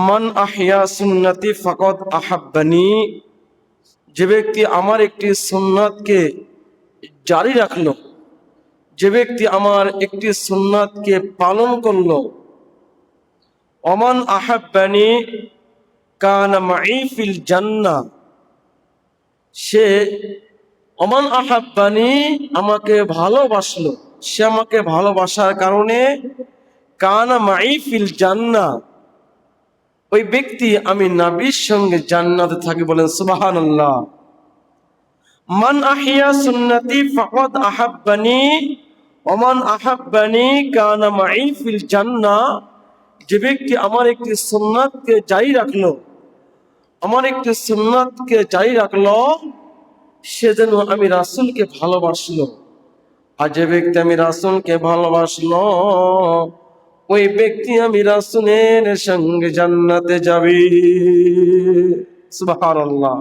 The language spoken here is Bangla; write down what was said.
মান আহইয়া সুন্নতি ফাকাদ আহাব্বানি, যে ব্যক্তি আমার একটি সুন্নাতকে জারি রাখলো, যে ব্যক্তি আমার একটি সুন্নাতকে পালন করলো, ওমান আহাব্বানি কানা মাই ফিল জান্নাহ, সে ওমান আহাব্বানি আমাকে ভালোবাসলো, সে আমাকে ভালোবাসার কারণে কানা মাই ফিল জান্নাহ, ওই ব্যক্তি আমি নবীর সঙ্গে জান্নাতে থাকি। বলেন সুবহানাল্লাহ। মান আহইয়া সুন্নতি ফাকাদ আহাব্বানি ওমান আহাব্বানি কানা মাই ফিল জান্নাহ, যে ব্যক্তি আমার একটি সুন্নাতকে জারি রাখলো, আমার একটি সুন্নাতকে জারি রাখলো, সে যেন আমি রাসূলকে ভালোবাসলো। আর যে ব্যক্তি আমি রাসূলকে ভালোবাসলো, ওই ব্যক্তি আমি রাসূলের সঙ্গে জান্নাতে যাবে। সুবহানাল্লাহ।